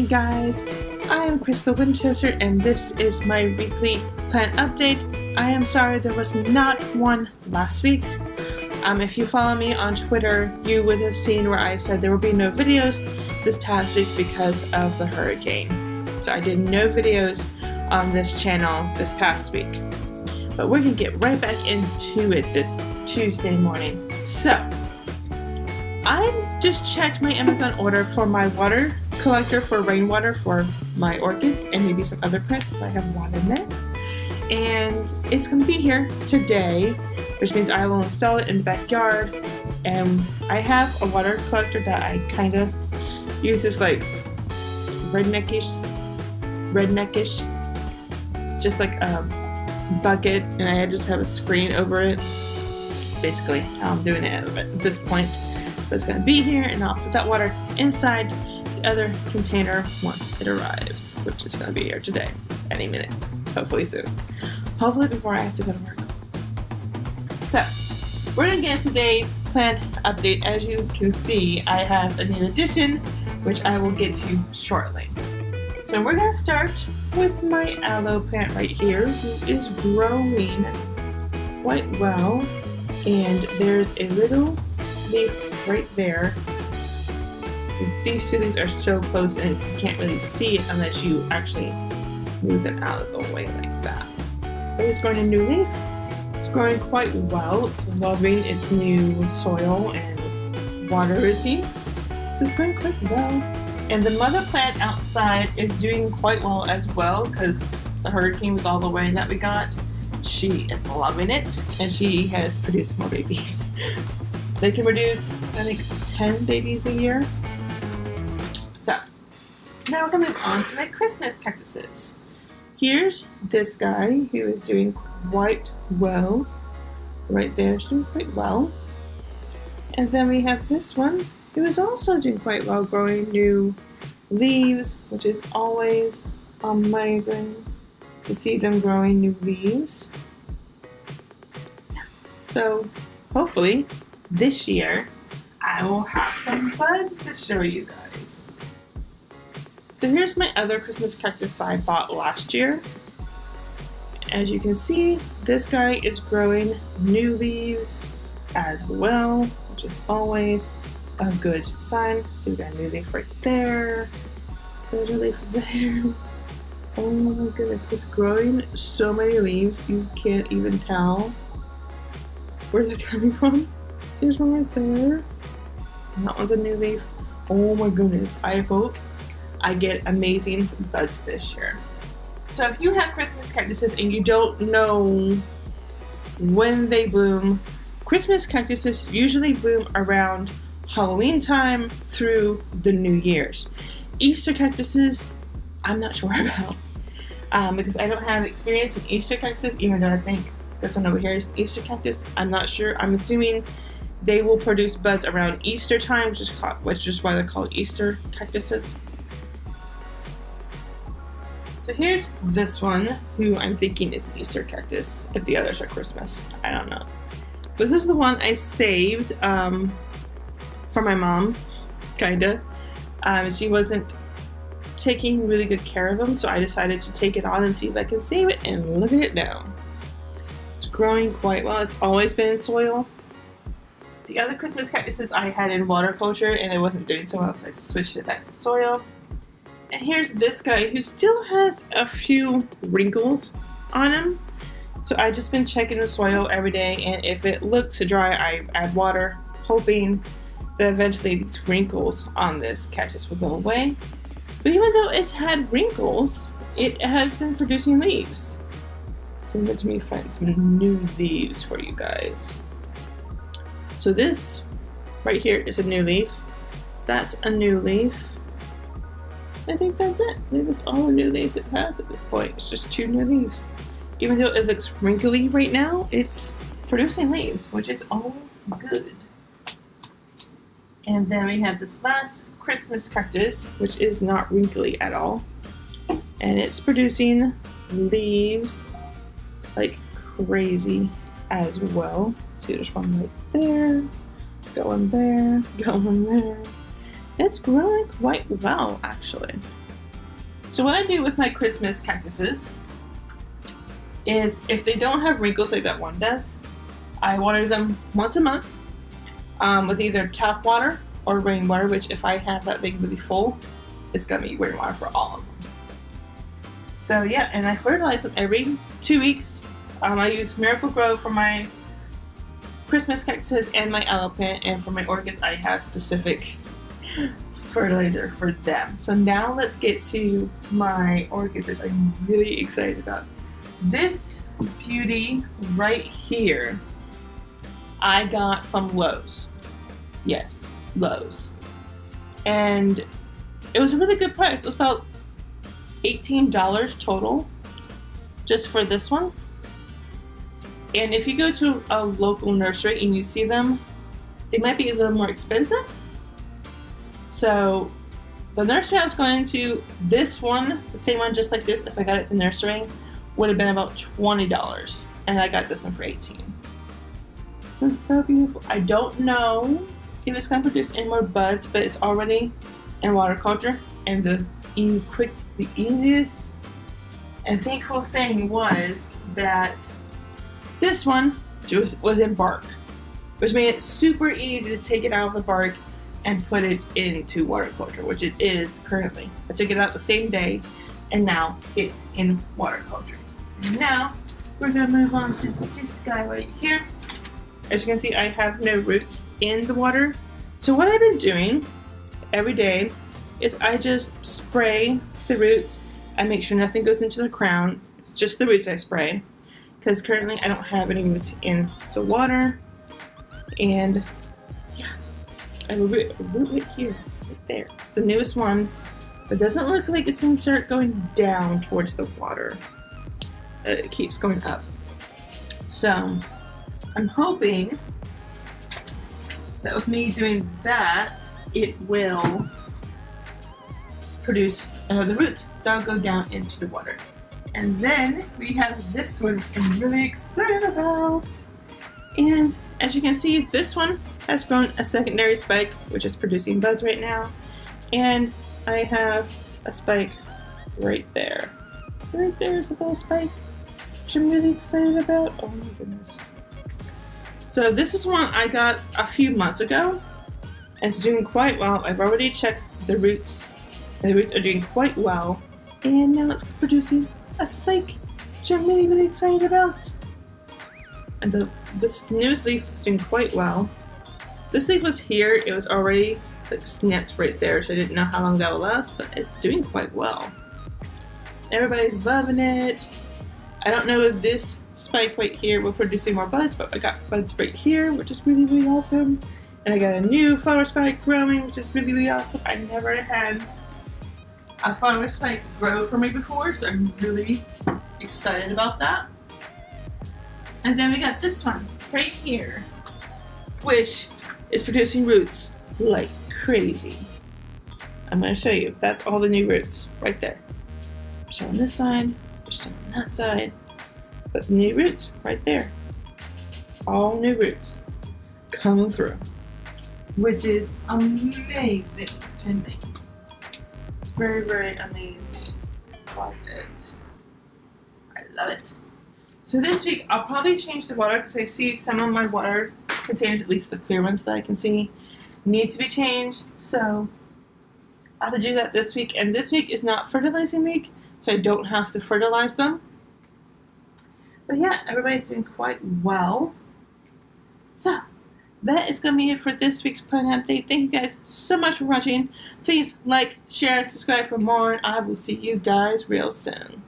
guys, I am Crystal Winchester and this is my weekly plant update. I am sorry there was not one last week. If you follow me on Twitter, you would have seen where I said there will be no videos this past week because of the hurricane. So I did no videos on this channel this past week. But we're going to get right back into it this Tuesday morning. So, I just checked my Amazon order for my water collector for rainwater for my orchids and maybe some other plants if I have water in there. And it's going to be here today, which means I will install it in the backyard. And I have a water collector that I kind of use this like redneckish. It's just like a bucket and I just have a screen over it. It's basically how I'm doing it at this point. But it's going to be here and I'll put that water inside the other container once it arrives, which is going to be here today, any minute, hopefully soon. Hopefully before I have to go to work. So, we're going to get today's plant update. As you can see, I have a new addition, which I will get to shortly. So we're going to start with my aloe plant right here, who is growing quite well. And there's a little leaf right there. These two leaves are so close and you can't really see it unless you actually move them out of the way like that. But it's growing a new leaf. It's growing quite well. It's loving its new soil and water routine. So it's growing quite well. And the mother plant outside is doing quite well as well because the hurricane with all the rain that we got, she is loving it and she has produced more babies. They can produce, I think, 10 babies a year. So, now we're going to move on to my Christmas cactuses. Here's this guy who is doing quite well. Right there, it's doing quite well. And then we have this one who is also doing quite well, growing new leaves, which is always amazing to see them growing new leaves. So, hopefully, this year, I will have some buds to show you guys. So here's my other Christmas cactus that I bought last year. As you can see, this guy is growing new leaves as well, which is always a good sign. So we got a new leaf right there. There's a leaf there. Oh my goodness, it's growing so many leaves you can't even tell where they're coming from. There's one right there. And that one's a new leaf. Oh my goodness. I hope I get amazing buds this year. So if you have Christmas cactuses and you don't know when they bloom, Christmas cactuses usually bloom around Halloween time through the New Year's. Easter cactuses, I'm not sure about. Because I don't have experience in Easter cactuses, even though I think this one over here is an Easter cactus. I'm not sure. I'm assuming they will produce buds around Easter time, which is why they're called Easter cactuses. So here's this one, who I'm thinking is an Easter cactus, if the others are Christmas. I don't know. But this is the one I saved for my mom, kinda. She wasn't taking really good care of them, so I decided to take it on and see if I can save it, and look at it now. It's growing quite well. It's always been in soil. The other Christmas cactuses I had in water culture and it wasn't doing so well, so I switched it back to soil. And here's this guy who still has a few wrinkles on him. So I've just been checking the soil every day, and if it looks dry, I add water, hoping that eventually these wrinkles on this cactus will go away. But even though it's had wrinkles, it has been producing leaves. So let me find some new leaves for you guys. So this right here is a new leaf. That's a new leaf. I think that's it. I think that's all the new leaves it has at this point. It's just 2 new leaves. Even though it looks wrinkly right now, it's producing leaves, which is always good. And then we have this last Christmas cactus, which is not wrinkly at all. And it's producing leaves like crazy as well. See, there's one right there, going there, going there. It's growing quite well, actually. So what I do with my Christmas cactuses is if they don't have wrinkles like that one does, I water them once a month with either tap water or rainwater, which if I have that thing really full, it's going to be rainwater for all of them. So yeah, and I fertilize them every 2 weeks. I use Miracle Grow for my Christmas cactuses and my aloe plant, and for my orchids I have specific fertilizer for them. So now let's get to my orchids, which I'm really excited about. This beauty right here I got from Lowe's. Yes, Lowe's. And it was a really good price. It was about $18 total just for this one. And if you go to a local nursery and you see them, they might be a little more expensive. So the nursery I was going to, this one, the same one just like this, if I got it at the nursery, would have been about $20. And I got this one for $18. So it's so beautiful. I don't know if it's going to produce any more buds, but it's already in water culture. And the easiest and thankful thing was that this one was in bark, which made it super easy to take it out of the bark and put it into water culture, which it is currently. I took it out the same day, and now it's in water culture. Now we're gonna move on to this guy right here. As you can see, I have no roots in the water. So what I've been doing every day is I just spray the roots. I make sure nothing goes into the crown. It's just the roots I spray, because currently I don't have any roots in the water. And yeah, I have a root right here, right there. It's the newest one, but it doesn't look like it's going to start going down towards the water. It keeps going up. So I'm hoping that with me doing that, it will produce another root that'll go down into the water. And then we have this one, which I'm really excited about. And as you can see, this one has grown a secondary spike, which is producing buds right now. And I have a spike right there. Right there is a little spike, which I'm really excited about. Oh my goodness. So this is one I got a few months ago. And it's doing quite well. I've already checked the roots. And the roots are doing quite well. And now it's producing a spike, which I'm really, really excited about. And this newest leaf is doing quite well. This leaf was here. It was already like snapped right there, so I didn't know how long that would last, but it's doing quite well. Everybody's loving it. I don't know if this spike right here will produce any more buds, but I got buds right here, which is really, really awesome. And I got a new flower spike growing, which is really, really awesome. I never had a flower spike grow for me before, so I'm really excited about that. And then we got this one right here, which is producing roots like crazy. I'm going to show you. That's all the new roots right there. There's some on this side, there's some on that side, but the new roots right there. All new roots coming through, which is amazing to me. It's very, very amazing. Love it. I love it. So this week I'll probably change the water, because I see some of my water containers, at least the clear ones that I can see, need to be changed. So I'll have to do that this week. And this week is not fertilizing week, so I don't have to fertilize them. But yeah, everybody's doing quite well. So that is going to be it for this week's plant update. Thank you guys so much for watching. Please like, share, and subscribe for more. And I will see you guys real soon.